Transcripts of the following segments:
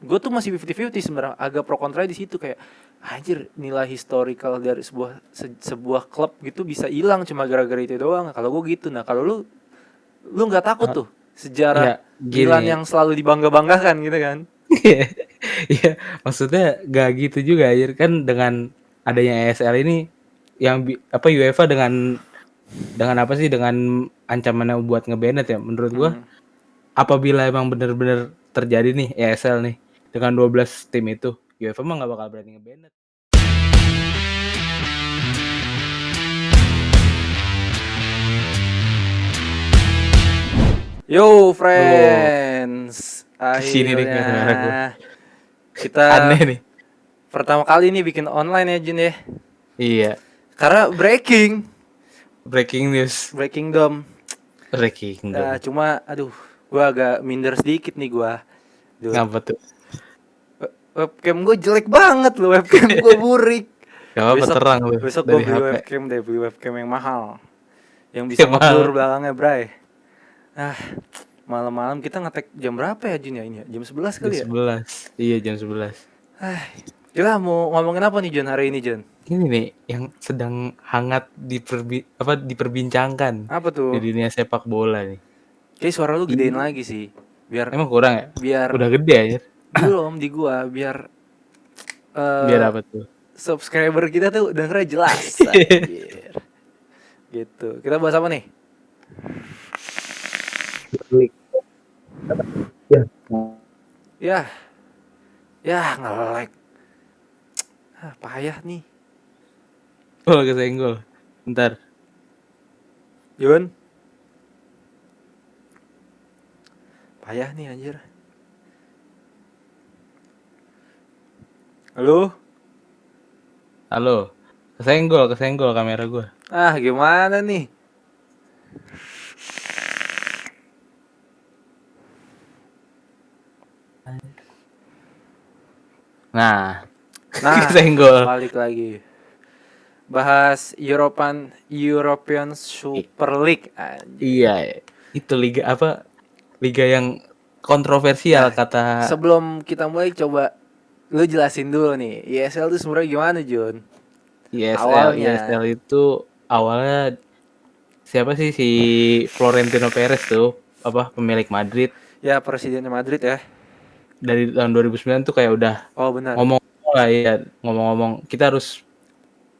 gue tuh masih 50-50 sebenarnya, agak pro kontra di situ kayak anjir nilai historical dari sebuah klub gitu bisa hilang cuma gara-gara itu doang. Kalau gue gitu. Nah, kalau lu nggak takut Ah, tuh sejarah ya Milan gini. yang selalu dibangga-banggakan gitu kan? Iya, maksudnya gak gitu juga anjir kan dengan adanya ESL ini yang apa UEFA dengan apa sih dengan ancamannya buat nge-banned ya menurut gua Hmm. apabila emang bener-bener terjadi nih ESL nih dengan 12 tim itu UEFA mah gak bakal berani nge-banned. Yo Tuh, friends, kesini deh akhirnya gara-gara gua. kita Aneh nih. pertama kali nih bikin online ya Jun ya. Iya, Karena breaking news. breaking dom. Breaking dong. Cuma aduh, gua agak minder sedikit nih gua. Duh, Ngapa tuh? webcam gue jelek banget loh, webcam gue burik. Gak apa Besok terang lu besok gue dari beli HP. webcam deh, beli webcam yang mahal, yang bisa Yang ngeblur mahal. belakangnya, Bray. Ah, malam-malam kita ngetek jam berapa ya Jun ya ini ya? Jam 11 Jam kali ya? 11. Iya, jam 11. Ah, kita mau ngomongin apa nih Jun hari ini Jun? Ini nih yang sedang hangat diperbincangkan Apa di tuh? dunia sepak bola nih. Kayak suara lu gedein Ini lagi sih. Biar emang kurang ya? biar Udah gede aja. belum di gua biar Biar eh apa tuh? subscriber kita tuh dengernya jelas anjir. Gitu. Kita bahas apa nih? Ya. Ya, ya nge-lag. Payah nih. Oh, kesenggol. Bentar. Jun, payah nih anjir. Halo? Halo. Kesenggol kamera gua. Gimana nih? Nah, Nah, kesenggol. balik lagi. Bahas European Super League Iya, anjir. itu liga apa? Liga yang kontroversial Nah, kata sebelum kita mulai coba lu jelasin dulu nih, ESL tuh sebenarnya gimana, Jun? ISL. Awalnya. ISL itu awalnya siapa sih si Florentino Perez tuh apa pemilik Madrid Ya, Presiden Madrid ya. dari tahun 2009 tuh kayak udah Oh, benar. ngomong lah ya ngomong-ngomong kita harus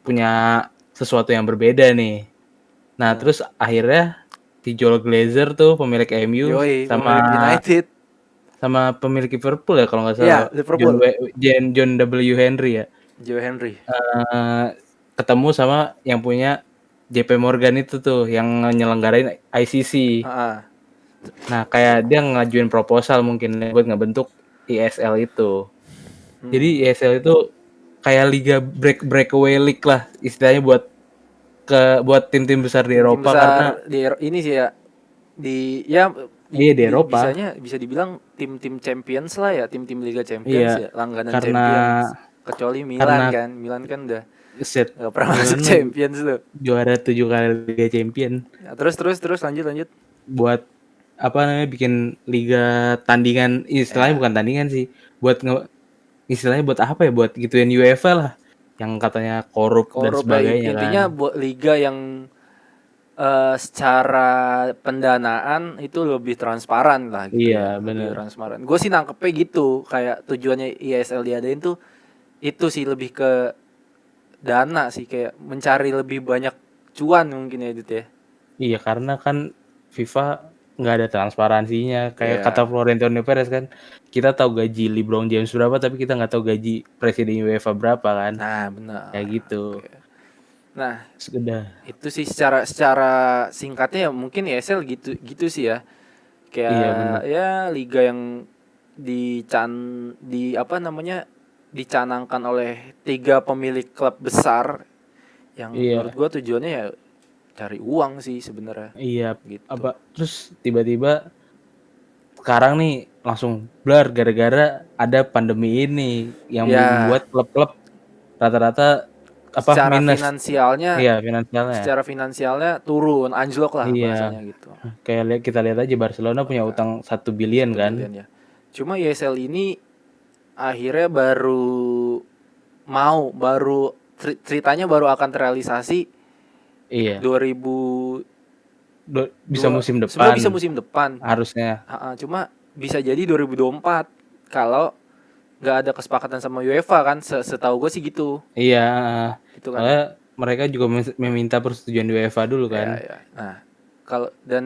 punya sesuatu yang berbeda nih. Nah Nah, terus akhirnya si Joel Glazer tuh pemilik MU yoi, sama pemilik United. sama pemilik Liverpool ya kalau nggak salah Ya, Liverpool. John W Henry ya Joe Henry. eh, ketemu sama yang punya JP Morgan itu tuh yang nyelenggarain ICC. Ah, Nah, kayak dia ngajuin proposal mungkin buat ngebentuk ISL itu. Jadi hmm. ISL itu kayak liga breakaway league lah istilahnya buat tim-tim besar di Tim-tim Eropa karena besar di ini sih ya, di ya iya di Eropa. bisa dibilang tim-tim Champions lah ya, tim-tim Liga Iya, Champions ya, langganan karena Champions. Kecuali karena Milan kan udah set nggak pernah masuk Milan mah Champions tuh. juara 7 kali Liga Champion Ya, terus lanjut. buat apa namanya bikin liga tandingan istilahnya Ya, bukan tandingan sih buat istilahnya buat apa ya buat gituin UEFA lah yang katanya korup dan korup ya, sebagainya kan. intinya buat liga yang secara pendanaan itu lebih transparan lah gitu Iya, ya, lebih bener. transparan. Gue sih nangkepnya gitu, kayak tujuannya ISL diadain tuh itu sih lebih ke dana sih, kayak mencari lebih banyak cuan mungkin ya Dit ya. Iya, karena kan FIFA nggak ada transparansinya. Kayak kata Iya. Florentino Perez kan, kita tahu gaji LeBron James berapa, tapi kita nggak tahu gaji Presiden UEFA berapa kan. Nah, Kayak benar. gitu. Oke. Nah, Sudah. itu sih secara singkatnya ya mungkin ESL gitu gitu sih ya. Iya, Kayak bener. ya liga yang dican di apa namanya dicanangkan oleh tiga pemilik klub besar yang menurut Iya, gua tujuannya ya cari uang sih sebenarnya iya. gitu. Apa terus tiba-tiba sekarang nih langsung blar gara-gara ada pandemi ini yang Ya, membuat klub-klub rata-rata apa secara minus. finansialnya Iya, finansialnya. secara finansialnya turun, anjlok lah Iya, bahasanya gitu. kayak kita lihat aja Barcelona punya utang 1 billion Satu kan. bilion ya. Cuma ESL ini akhirnya ceritanya baru akan terrealisasi Iya. 2002. Bisa musim Sebenarnya depan bisa musim depan. harusnya. Cuma bisa jadi 2024 kalau nggak ada kesepakatan sama UEFA kan, setahu gue sih gitu. Iya. Itu kan. Soalnya mereka juga meminta persetujuan UEFA dulu kan. Ya. Nah, kalau dan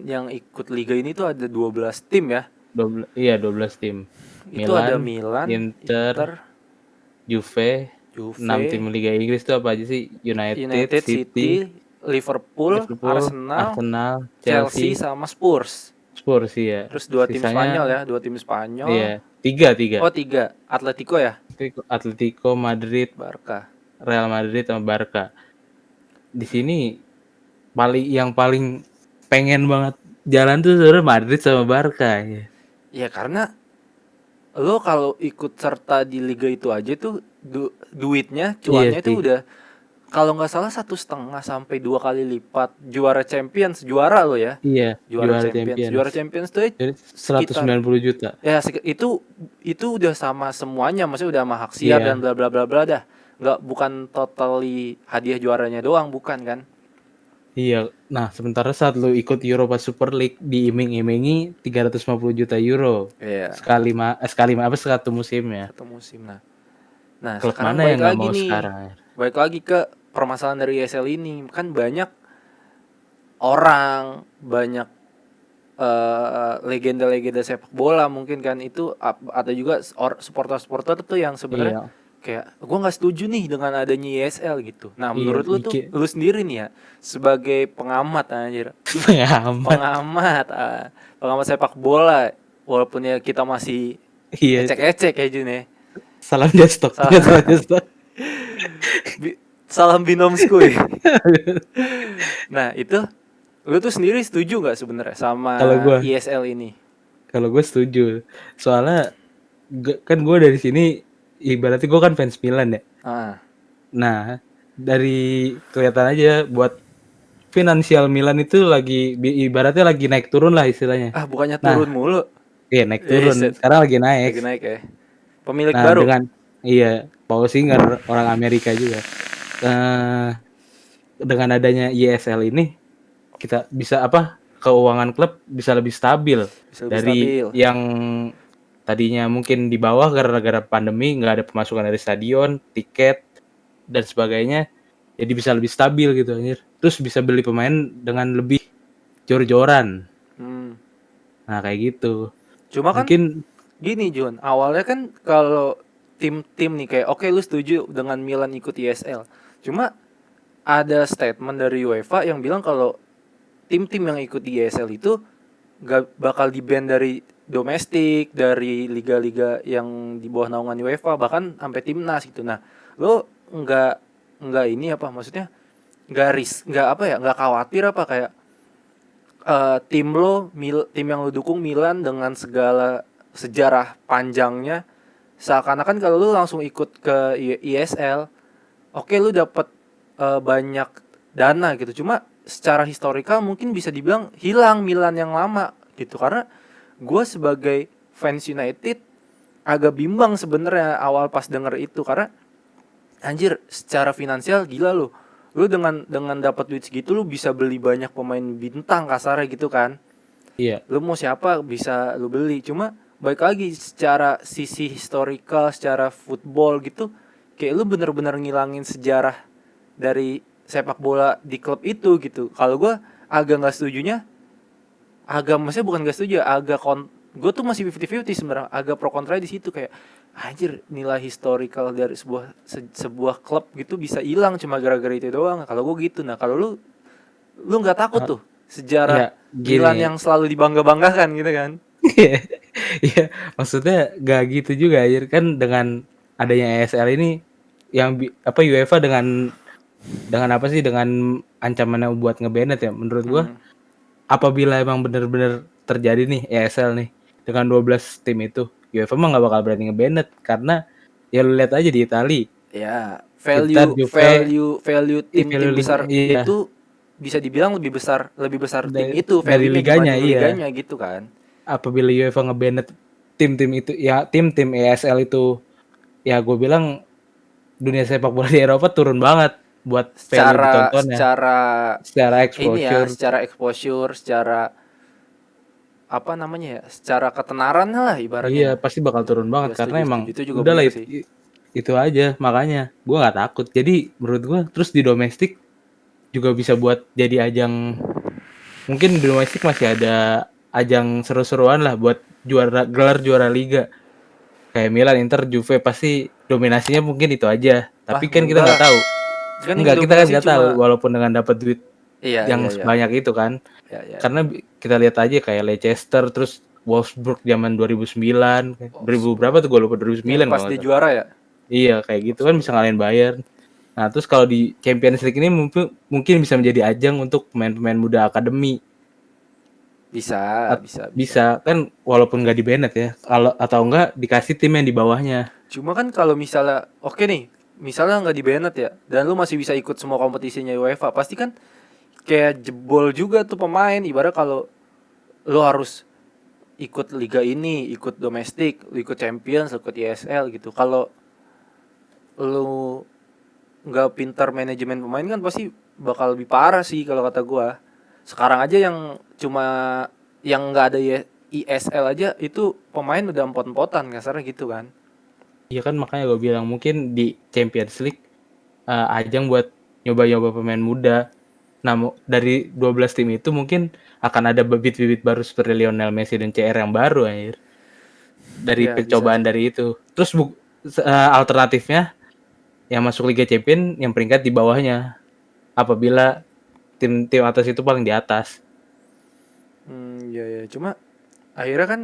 yang ikut liga ini tuh ada 12 tim ya. 12 tim. Itu ada Milan, Inter, Juve, 6 tim Liga Inggris tuh apa aja sih? United, City, Liverpool, Arsenal, Chelsea sama Spurs. Spurs ya. Terus 2 tim Spanyol ya, 2 tim Spanyol. Iya, 3. Oh 3, Atletico ya? Atletico Madrid, Barca. Real Madrid sama Barca. Di sini yang paling pengen banget jalan tuh sebenarnya Madrid sama Barca ya. Ya karena lo kalau ikut serta di liga itu aja tuh duitnya, cuannya itu udah kalau nggak salah 1,5 sampai 2 kali lipat juara Champions, juara lo ya. Iya, juara Champions. Juara Champions tuh 190 juta. Ya itu udah sama semuanya, maksudnya udah sama hak siar dan bla bla bla bla dah. Bukan totally hadiah juaranya doang, bukan kan? Iya. Nah, sementara saat lu ikut Europa Super League diiming-imingi 350 juta euro. Iya. Satu musimnya. Satu musim. Nah, klub sekarang mana yang nggak mau sekarang? Balik lagi ke permasalahan dari ESL ini. Kan banyak orang, banyak legenda-legenda sepak bola mungkin kan itu, atau juga supporter-supporter tuh yang sebenarnya kayak gue nggak setuju nih dengan adanya ESL gitu. Nah, menurut lu tuh, lu sendiri nih ya sebagai pengamat anjir. pengamat sepak bola, walaupun ya kita masih ecek-ecek ya Jun ya. Salam Jastok. Salam binomsku ya. Nah, itu lu tuh sendiri setuju nggak sebenarnya sama ESL ini? Kalau gue setuju, soalnya kan gue dari sini ibaratnya gue kan fans Milan ya. Nah, dari kelihatan aja buat finansial Milan itu ibaratnya lagi naik turun lah istilahnya. Bukannya turun mulu? Iya, naik turun. Sekarang lagi naik. Lagi naik ya. Pemilik baru. Paul Singer orang Amerika juga. Dengan adanya ESL ini kita bisa keuangan klub bisa lebih stabil dari yang tadinya mungkin di bawah gara-gara pandemi, nggak ada pemasukan dari stadion, tiket dan sebagainya, jadi bisa lebih stabil gitu anjir. Terus bisa beli pemain dengan lebih jor-joran. Nah kayak gitu. Cuma mungkin gini Jun, awalnya kan kalau tim-tim nih kayak oke, lu setuju dengan Milan ikut ESL. Cuma ada statement dari UEFA yang bilang kalau tim-tim yang ikut ESL itu gak bakal di-ban dari domestik, dari liga-liga yang di bawah naungan UEFA, bahkan sampai timnas gitu. Nah, lo nggak ini apa maksudnya? Nggak khawatir apa kayak tim yang lo dukung Milan dengan segala sejarah panjangnya, seakan-akan kalau lu langsung ikut ke ESL, oke lu dapat banyak dana gitu. Cuma secara historikal mungkin bisa dibilang hilang Milan yang lama gitu. Karena gue sebagai fans United agak bimbang sebenarnya awal pas denger itu, karena anjir secara finansial gila lu dengan dapat duit segitu lu bisa beli banyak pemain bintang kasarnya gitu kan. Iya. Lu mau siapa bisa lu beli. Cuma baik lagi secara sisi historical, secara football gitu, kayak lu bener-bener ngilangin sejarah dari sepak bola di klub itu gitu. Kalau gue agak nggak setujunya, maksudnya bukan nggak setuju, gue tuh masih 50-50 sebenarnya, agak pro kontra di situ. Kayak anjir, nilai historical dari sebuah klub gitu bisa hilang cuma gara-gara itu doang. Kalau gue gitu. Nah, kalau lu nggak takut tuh sejarah Milan yang selalu dibangga-banggakan gitu kan? Iya, maksudnya gak gitu juga anjir. Kan dengan adanya ESL ini yang UEFA dengan ancamannya buat nge-banned ya, menurut gua apabila emang benar-benar terjadi nih ESL nih dengan 12 tim itu, UEFA mah gak bakal berani nge-banned, karena ya lu lihat aja di Italia. Ya, value tim besar itu bisa dibilang lebih besar tim itu dari liganya liganya gitu kan. Apabila UEFA nge-banned tim-tim itu ya tim-tim ESL itu ya gue bilang dunia sepak bola di Eropa turun banget buat value secara ditontonnya secara secara ini ya, exposure. secara exposure, secara apa namanya ya, secara ketenaran lah Iya ibaratnya. pasti bakal turun banget Ya karena setuju emang setuju, itu juga udah lah benar itu, sih. itu aja makanya gue nggak takut. Jadi menurut gue terus di domestik juga bisa buat jadi ajang, mungkin di domestik masih ada ajang seru-seruan lah buat gelar juara liga kayak Milan, Inter, Juve pasti dominasinya mungkin itu aja. Wah Tapi kan kita enggak nggak lah, tahu. kan yang Enggak, kita kan dominasi nggak tahu cuma walaupun dengan dapat duit iya iya yang iya sebanyak itu kan. ya ya Karena ya. kita lihat aja kayak Leicester terus Wolfsburg zaman 2009, 2000 berapa Wolfsburg tuh gue lupa yang 2009 kalau pas nggak dia salah. juara ya. Iya kayak gitu kan bisa Wolfsburg ngalahin Bayern. Nah terus kalau di Champions League ini mungkin bisa menjadi ajang untuk pemain-pemain muda akademi. bisa bisa bisa. Bisa kan walaupun nggak di Bennett ya, kalau atau enggak dikasih tim yang di bawahnya. Cuma kan kalau misalnya oke nih, misalnya nggak di Bennett ya, dan lu masih bisa ikut semua kompetisinya UEFA, pasti kan kayak jebol juga tuh pemain. Ibarat kalau lu harus ikut liga ini, ikut domestik, lu ikut Champions, lu ikut ESL gitu. Kalau lu nggak pintar manajemen pemain kan pasti bakal lebih parah sih kalau kata gua. Sekarang aja yang cuma yang nggak ada ISL aja itu pemain udah empot-empotan kasarnya gitu kan. Iya kan makanya gue bilang mungkin di Champions League ajang buat nyoba-nyoba pemain muda. Nah, dari 12 tim itu mungkin akan ada bibit-bibit baru seperti Lionel Messi dan CR yang baru anjir. Dari Ya bisa percobaan sih. dari itu. Terus alternatifnya yang masuk Liga Champion yang peringkat di bawahnya apabila tim-tim atas itu paling di atas. Ya ya. Cuma akhirnya kan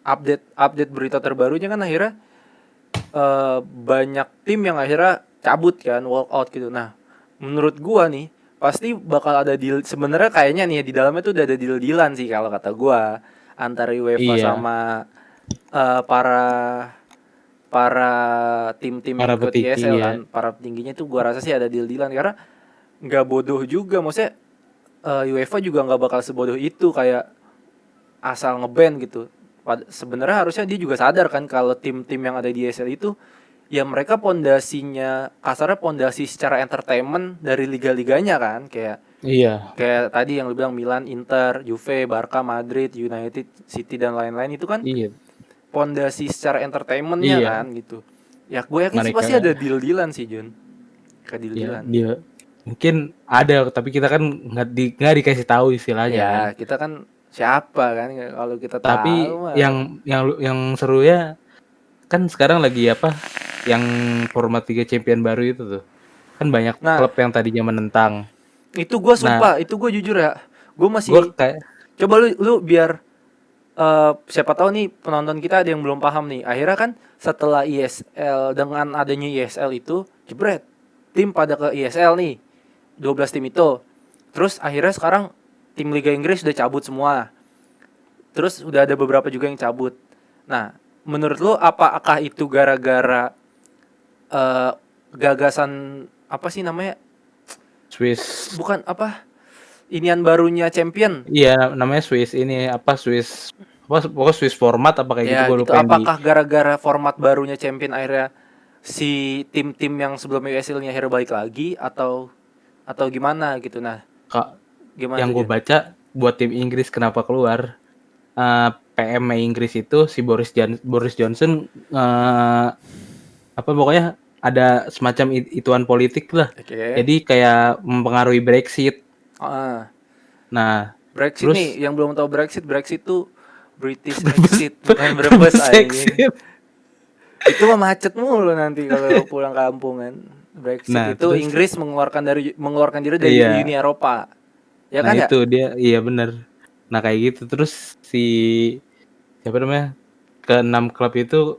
update update berita terbarunya kan akhirnya banyak tim yang akhirnya cabut kan, walk out gitu. Nah, menurut gua nih pasti bakal ada deal sebenarnya kayaknya nih ya, di dalamnya tuh udah ada deal-dealan sih kalau kata gua antara UEFA Iya, sama para para tim-tim yang para ikut petinggi ISL ya. kan, para petingginya tuh gua rasa sih ada deal-dealan karena nggak bodoh juga, maksudnya UEFA juga nggak bakal sebodoh itu kayak asal ngeband gitu. Sebenarnya harusnya dia juga sadar kan kalau tim-tim yang ada di ISL itu ya mereka pondasinya kasarnya pondasi secara entertainment dari liga-liganya kan, kayak Iya, kayak tadi yang lu bilang Milan, Inter, Juve, Barca, Madrid, United, City dan lain-lain itu kan iya, pondasi secara entertainmentnya iya. kan gitu. Ya gue yakin sih Mereka pasti ada deal-dealan sih Jun, ke ya deal-dealan. dia mungkin ada tapi kita kan nggak dikasih tahu istilahnya kan. Ya kita kan siapa kan kalau kita tahu Tapi mah. yang seru ya kan sekarang lagi apa yang format Liga Champion baru itu tuh. Kan banyak Nah klub yang tadinya menentang. itu gue Nah, sumpah, itu gue jujur ya, gue gue masih kayak coba lu biar siapa tahu nih penonton kita ada yang belum paham nih. Akhirnya kan setelah ISL dengan adanya ISL itu, jebret, tim pada ke ISL nih. 12 tim itu. Terus akhirnya sekarang tim Liga Inggris udah cabut semua. Terus udah ada beberapa juga yang cabut. Nah, menurut lo apakah itu gara-gara eh, gagasan apa sih namanya? Swiss, Bukan apa? Inian barunya Champion. iya namanya Swiss ini apa Swiss apa pokoknya Swiss format apa kayak gitu Ya gue gitu. lupa yang di Apakah gara-gara format barunya Champion akhirnya si tim-tim yang sebelumnya USL-nya akhirnya balik lagi atau gimana gitu. Nah, Kak, gimana yang tuh gue Jun? baca buat tim Inggris kenapa keluar PM Inggris itu si Boris Johnson apa pokoknya ada semacam ituan politik lah. Oke. Jadi kayak mempengaruhi Brexit. Ah, Nah, Brexit nih, terus yang belum tahu Brexit tuh British berbes exit, bukan Brebes berbes anjing. exit. Itu mah macet mulu nanti kalau pulang kampung kan. Brexit Nah, itu terus Inggris mengeluarkan diri dari Uni iya. Eropa. Ya Nah, kan ya? itu dia iya bener. Nah, kayak gitu terus si siapa namanya? Keenam klub itu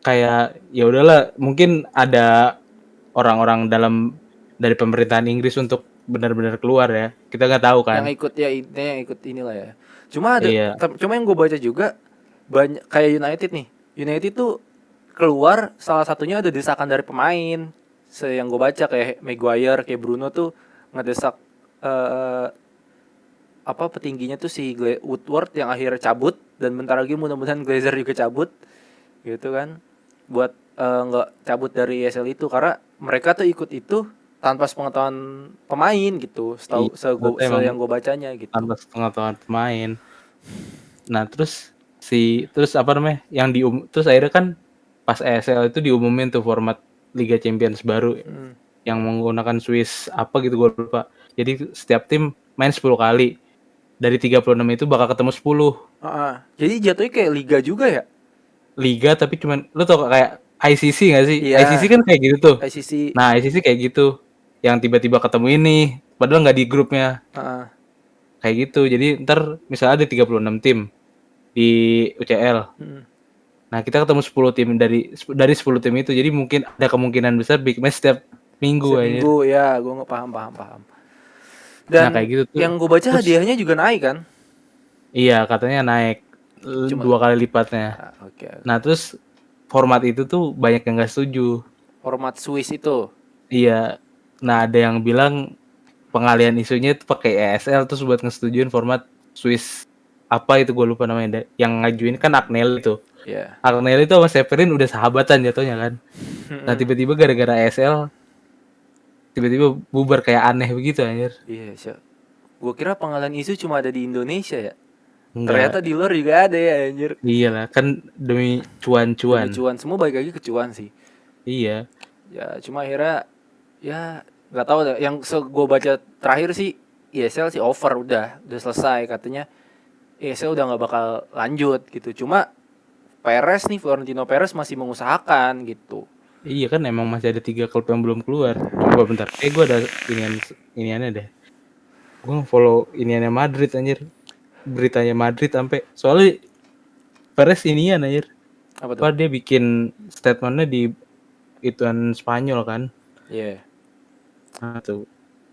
kayak ya udahlah mungkin ada orang-orang dalam dari pemerintahan Inggris untuk benar-benar keluar ya. Kita nggak tahu Yang kan. ikut ya intinya yang ikut inilah ya. Iya, Cuma yang gue baca juga banyak kayak United nih. United tuh keluar salah satunya ada desakan dari pemain. Yang gue baca kayak Maguire, kayak Bruno tuh ngedesak apa petingginya tuh si Woodward yang akhirnya cabut. dan bentar lagi mudah-mudahan Glazer juga cabut gitu kan, buat nggak cabut dari ESL itu, karena mereka tuh ikut itu tanpa sepengetahuan pemain gitu, Iya, ternyata emang yang gue bacanya gitu. tanpa sepengetahuan pemain. Nah, terus apa namanya? Terus akhirnya kan pas ESL itu diumumin tuh format Liga Champions baru Hmm. yang menggunakan Swiss apa gitu gue lupa. Jadi setiap tim main 10 kali. Dari 36 itu bakal ketemu 10 Jadi jatuhnya kayak liga juga ya? liga, tapi cuman lu tau kayak ICC gak sih? ICC Iya, kan kayak gitu tuh. ICC. Nah, ICC kayak gitu. Yang tiba-tiba ketemu ini padahal nggak di grupnya. Heeh. Kayak gitu. Jadi ntar misalnya ada 36 tim di UCL. Hmm. Nah, kita ketemu 10 tim dari 10 tim itu. Jadi mungkin ada kemungkinan besar big match setiap minggu aja. Seminggu ya, gue nggak paham. Nah, Dan kayak gitu tuh. yang gue baca Terus hadiahnya juga naik kan? iya, katanya naik Cuma 2 kali lipatnya. oke. Nah, terus format itu tuh banyak yang nggak setuju. Format Swiss itu. Iya. Nah, ada yang bilang pengalian isunya itu pakai ESL terus buat ngesetujuin format Swiss apa itu gue lupa namanya. Yang ngajuin kan Agnelli itu. Ya. Agnelli itu sama Severin udah sahabatan jatuhnya kan. Nah, tiba-tiba gara-gara ESL tiba-tiba bubar kayak aneh begitu anjir. Iya, sih. Gue kira pengalian isu cuma ada di Indonesia ya. Ternyata Enggak. di luar juga ada ya, anjir. Iyalah, kan demi Demi cuan-cuan. cuan, semua balik lagi ke cuan sih. Iya. Ya, cuma akhirnya ya nggak tahu deh. Yang gue baca terakhir sih ESL sih over, udah selesai katanya. ESL udah nggak bakal lanjut gitu. Cuma Florentino Perez masih mengusahakan gitu. Iya kan emang masih ada 3 klub yang belum keluar. Coba bentar. Gue ada iniannya deh. Gue follow iniannya Madrid anjir. Beritanya Madrid sampai soalnya Perez inian anjir. Apa tuh? Apa dia bikin statementnya di ituan Spanyol kan. Iya. Nah tuh.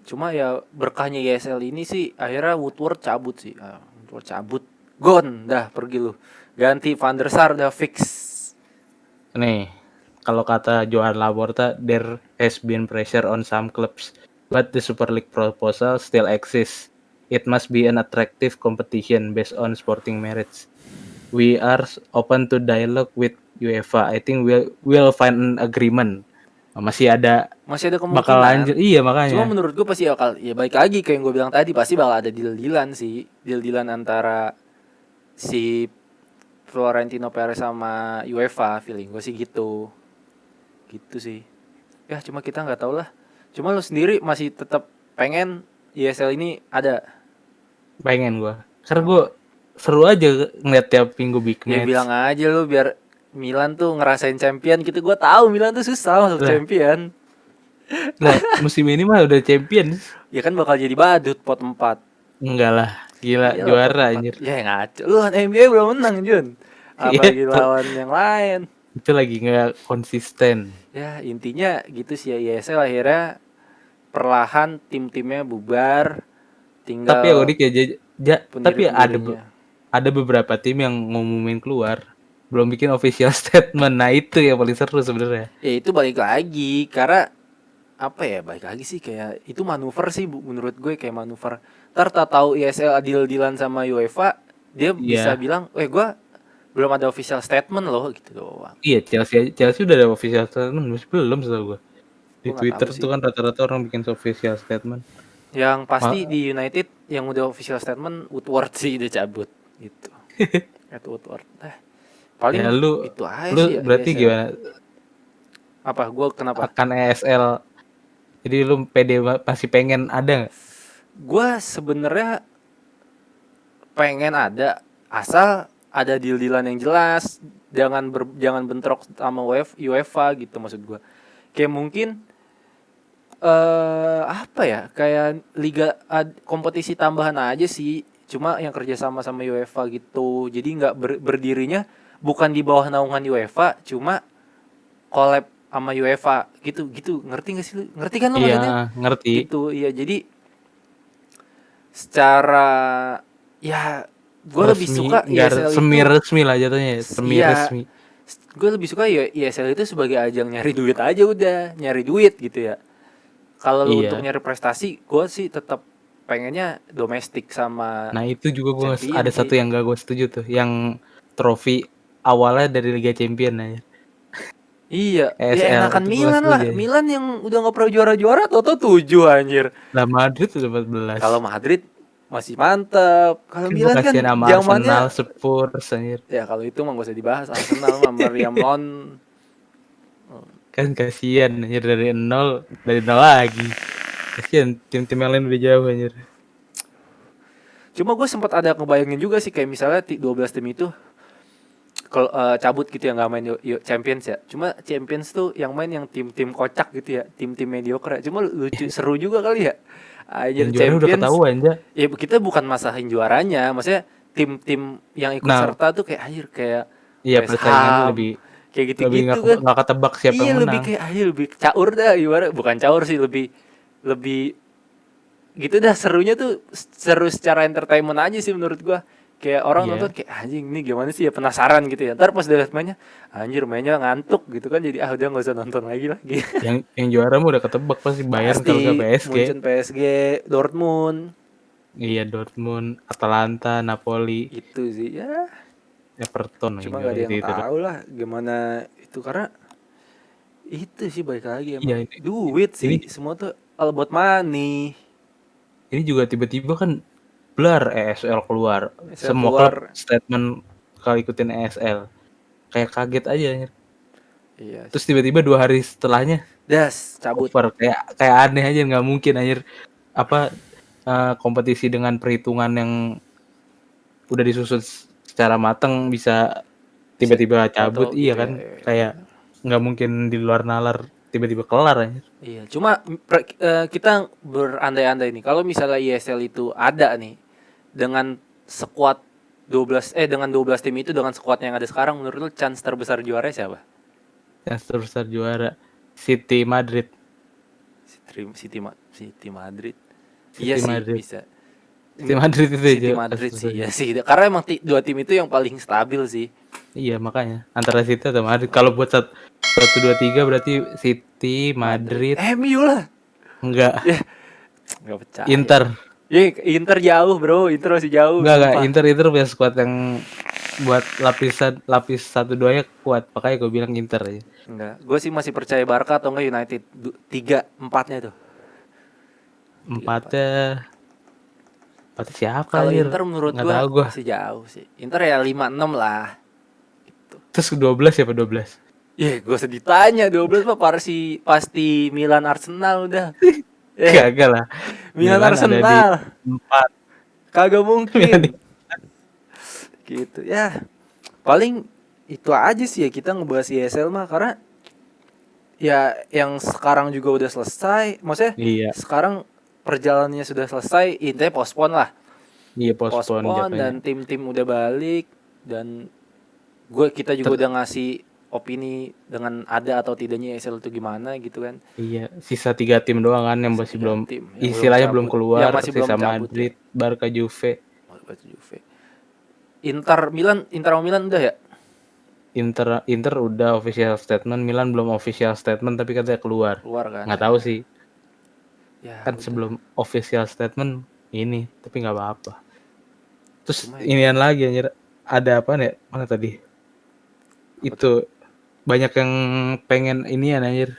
Cuma ya berkahnya ESL ini sih akhirnya Woodward cabut sih. Woodward cabut. Gone, dah pergi lu. Ganti Van der Sar udah fix. Nih, kalau kata Johan Laporta, there has been pressure on some clubs, but the Super League proposal still exists. It must be an attractive competition based on sporting merits. We are open to dialogue with UEFA. I think we'll find an agreement. Masih ada Kemungkinan. bakal lanjut. Iya Cuma makanya. menurut gue pasti bakal, ya baik lagi kayak yang gue bilang tadi, pasti bakal ada deal-dealan sih. Deal-dealan antara si Florentino Perez sama UEFA, feeling gue sih gitu. Gitu sih. Ya cuma kita nggak tahu lah. Cuma lo sendiri masih tetap pengen ESL ini ada. Pengen gua. Karena gua seru aja ngeliat tiap minggu big Ya match. bilang aja lo biar Milan tuh ngerasain champion gitu. Gue tahu Milan tuh susah masuk Lah. champion. Nah, musim ini mah udah champion. Ya kan bakal jadi badut pot 4. Enggak lah, gila Iyalah, juara pot 4. anjir. Ya ngaco. Lu kan NBA belum menang, Jun. Apalagi Iya, lawan yang lain. itu lagi nggak konsisten. Ya intinya gitu sih ya, ESL akhirnya perlahan tim-timnya bubar. Tinggal Tapi ya unik ya, tapi pendiri-pendirinya. ada beberapa tim yang ngumumin keluar, belum bikin official statement. Nah itu yang paling seru sebenarnya. Ya itu balik lagi, karena apa ya, balik lagi sih kayak itu manuver sih menurut gue, kayak manuver. Ntar tak tahu ESL adil-adilan sama UEFA, dia bisa Iya. bilang, gue belum ada official statement loh gitu doang. Iya, Chelsea udah ada official statement, masih belum setahu gue. Di Gue nggak Twitter tahu tuh sih. kan rata-rata orang bikin official statement. Yang pasti Ma- di United yang udah official statement Woodward sih udah cabut gitu. Woodward. Paling Ya lu itu aja lu sih ya, berarti ESL. gimana Apa? Gue kenapa? akan ESL? Jadi lu pede masih pengen ada nggak? Gue sebenarnya pengen ada, asal ada deal-dealan yang jelas, jangan bentrok sama UEFA gitu maksud gue. Kayak mungkin apa ya, kayak liga kompetisi tambahan aja sih, cuma yang kerjasama sama UEFA gitu. Jadi nggak berdirinya bukan di bawah naungan UEFA, cuma collab sama UEFA gitu. Ngerti nggak sih lu? Ngerti kan lu maksudnya? Iya, ngerti. Gitu, iya. Jadi secara ya gue lebih suka ESL semi itu resmi lah jatuhnya, semi iya, resmi. gue lebih suka ya ESL itu sebagai ajang nyari duit aja, udah nyari duit gitu ya. Kalau lu Iya. untuk nyari prestasi, gue sih tetap pengennya domestik sama Nah itu juga gue champion ada sih. satu yang gak gue setuju tuh, yang trofi awalnya dari Liga Champion aja. Iya, ya ESL enakan itu gue gak Milan setuju lah. aja. Milan yang udah nggak pernah juara-juara, toto 7 anjir. Lah Madrid udah 14. Kalau Madrid masih mantep. Kalau Kan gue Milan kan kasihan sama Arsenal, zamannya, Spurs anjir. ya kalau itu mah gak usah dibahas. Arsenal mah meriam non. Kan kasihan anjir dari nol lagi. Kasihan tim-tim yang lain udah jauh anjir. Cuma gue sempat ada ngebayangin juga sih kayak misalnya 12 tim itu kalau cabut gitu ya nggak main Champions ya. Cuma Champions tuh yang main yang tim-tim kocak gitu ya, tim-tim mediocre. Cuma lucu seru juga kali ya. Yang Anjir juara udah Champions. ketahuan aja. Ya kita bukan masahin juaranya, maksudnya tim-tim yang ikut Nah, serta tuh kayak anjir kayak iya West persaingannya Ham, lebih kayak lebih gitu-gitu kan. nggak ketebak siapa Iya yang lebih menang. kayak anjir lebih caur dah ibarat bukan caur sih lebih lebih gitu dah serunya tuh seru secara entertainment aja sih menurut gua. Kayak orang Iya. nonton kayak anjing ini gimana sih ya penasaran gitu ya. Ntar pas udah liat mainnya anjir mainnya ngantuk gitu kan jadi udah nggak usah nonton lagi lah gitu. Yang juara mah udah ketebak pasti Bayern kalau nggak Pasti PSG. Munchen PSG, Dortmund Iya Dortmund, Atalanta, Napoli, itu sih ya. Everton Cuma juga gak ada yang itu. tahu lah gimana itu karena itu sih balik lagi Iya, emang duit sih ini semua tuh all about money. ini juga tiba-tiba kan blar ESL keluar. ESL Semua keluar. klub statement kalau ikutin ESL. Kayak kaget aja anjir. Iya. Terus tiba-tiba 2 hari setelahnya Das cabut. over. Kayak aneh aja, nggak mungkin anjir. Apa kompetisi dengan perhitungan yang udah disusun secara matang bisa tiba-tiba cabut. Auto Iya gitu kan, ya. kayak nggak mungkin di luar nalar tiba-tiba kelar anjir. Iya, cuma kita berandai-andai nih kalau misalnya ESL itu ada nih dengan skuad 12 tim itu dengan skuad yang ada sekarang menurut lu chance terbesar juara siapa? Yang terbesar juara City Madrid. City Madrid. City Iya sih Madrid. bisa. City Madrid itu City aja. Madrid sih ya sih. Karena emang dua tim itu yang paling stabil sih. Iya makanya antara City atau Madrid. Kalau buat 1, 2, 3 berarti City, Madrid, MU lah. enggak, Ya, enggak percaya. Inter. Ya, Inter jauh, Bro. Inter masih jauh. Enggak, sumpah. Inter punya squad yang buat lapis 1, 2 nya kuat. Makanya gue bilang Inter aja. Enggak. Gue sih masih percaya Barca atau enggak United. 3-4-nya tuh. 4-nya siapa Kalau anjir? Inter menurut Nggak gua tahu gua. masih jauh sih. Inter ya 5-6 lah. Terus 12 siapa 12? Ya, gue sedih tanya 12 mah pasti Milan Arsenal udah. Kagak lah. Milan Milan ada di Arsenal. 4. Kagak Milan mungkin. di- Gitu ya. Paling itu aja sih ya kita ngebahas ESL mah karena ya yang sekarang juga udah selesai. Maksudnya Iya, sekarang perjalanannya sudah selesai, intinya postpone lah. iya postpone Dan jatuhnya. tim-tim udah balik dan kita juga udah ngasih opini dengan ada atau tidaknya ESL itu gimana gitu kan. Iya, sisa 3 tim doang kan yang masih 3 belum tim yang istilahnya belum cabut. keluar. Yang masih belum Sisa cabut, Madrid, Barca, Juve. Juve. Inter sama Milan udah ya? Inter udah official statement, Milan belum official statement tapi katanya keluar. Keluar kan. Nggak tahu sih. Ya, Kan udah. sebelum official statement ini, tapi nggak apa-apa. Terus Cuma inian lagi anjir. Ada apa nih? Mana tadi? Itu banyak yang pengen inian anjir.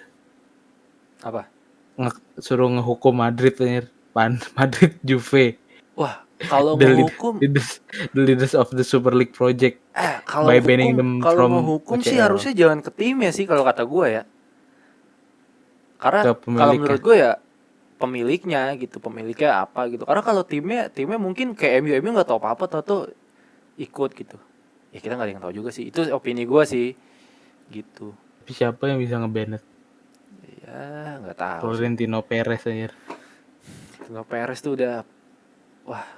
apa? Suruh ngehukum Madrid anjir. Madrid Juve. Wah, kalau The menghukum leaders of the Super League project. kalau by banning hukum them kalau from menghukum sih UCL. harusnya jangan ke tim ya sih kalau kata gue ya. Karena Ke kalau pemiliknya. menurut gue ya pemiliknya gitu, pemiliknya apa gitu. Karena kalau timnya mungkin kayak MU nggak tahu apa-apa tahu ikut gitu. Ya kita nggak ada yang tahu juga sih. Itu opini gue sih. Gitu. Tapi siapa yang bisa nge-banned? Ya nggak tahu. Florentino Perez anjir. Tino Perez tuh udah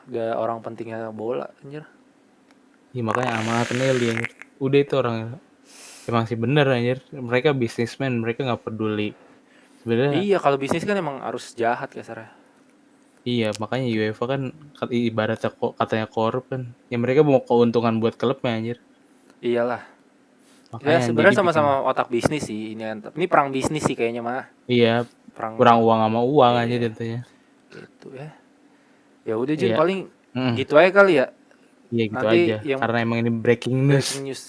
gak orang pentingnya bola anjir. Ya makanya amanat Nelly anjir. Udah itu orang emang sih bener anjir. Mereka bisnismen, mereka nggak peduli. Sebenarnya Iya kalau bisnis kan emang harus jahat kasarnya. iya, makanya UEFA kan ibaratnya katanya korup kan. Ya mereka mau keuntungan buat klubnya anjir. Iyalah. Makanya Ya sebenarnya jadi sama-sama otak bisnis sih ini perang bisnis sih kayaknya mah. iya, Perang kurang uang sama uang Iya. aja jatuhnya. gitu ya. Ya udah Jun, Iya. paling Mhm. gitu aja kali ya. Iya gitu Nanti aja. yang Karena emang ini breaking news. breaking news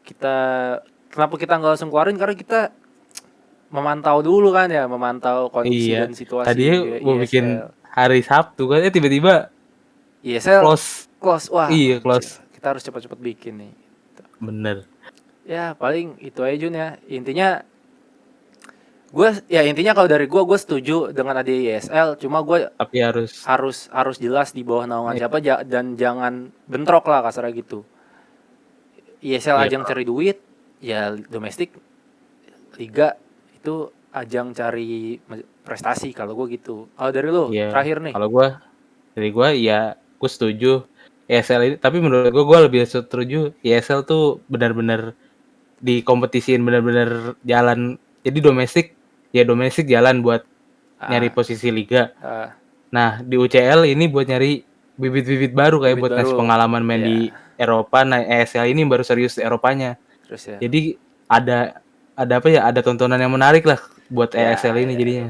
kita, kenapa kita nggak langsung keluarin, karena kita memantau dulu kan ya, memantau kondisi Iya. dan situasi Tadinya mau bikin ISL. hari Sabtu kan, tiba-tiba ISL close. close, wah Iya anjir, close. kita harus cepat-cepat bikin nih. Bener. Ya paling itu aja Jun ya, intinya intinya kalau dari gue setuju dengan ada ISL, cuma gue Tapi harus harus jelas di bawah naungan iya, siapa, dan jangan bentrok lah kasarnya gitu. ISL iya, ajang cari duit, ya domestik liga itu ajang cari prestasi, kalau gue gitu. Kalau dari lu iya. terakhir nih. Kalau dari gua ya gue setuju ESL ini, tapi menurut gua lebih setuju ESL tuh benar-benar dikompetisiin, benar-benar jalan. Jadi domestik jalan buat nyari Ah, posisi liga. ah, Nah, di UCL ini buat nyari bibit-bibit baru, kayak bibit buat ngasih baru, pengalaman main ya. di Eropa. Nah, ESL ini baru serius Eropanya. Terus ya, Jadi ada apa ya? Ada tontonan yang menarik lah buat ya, ESL ini ya, jadinya.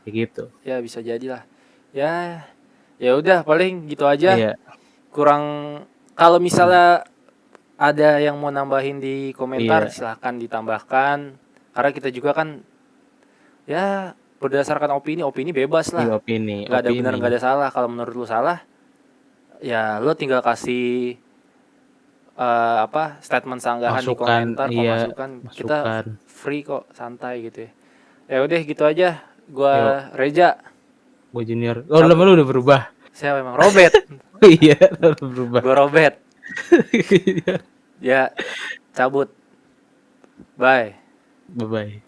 Kayak gitu. ya bisa jadilah. Ya, ya udah paling gitu aja. Iya. Kurang, kalau misalnya ada yang mau nambahin di komentar, Iya. silahkan ditambahkan. Karena kita juga kan ya berdasarkan opini bebas Iya, lah. Nggak ada benar, nggak ada salah. Kalau menurut lu salah, ya lu tinggal kasih statement sanggahan di Masukan, komentar, kok iya, masukan. Kita masukan. free kok, santai gitu ya. Ya udah gitu aja. Yuk, Gua Reja. gue junior. Oh, lu udah berubah. Siapa emang? Robert. Iya, udah berubah. Gua Robert. Ya, cabut. Bye. Bye-bye.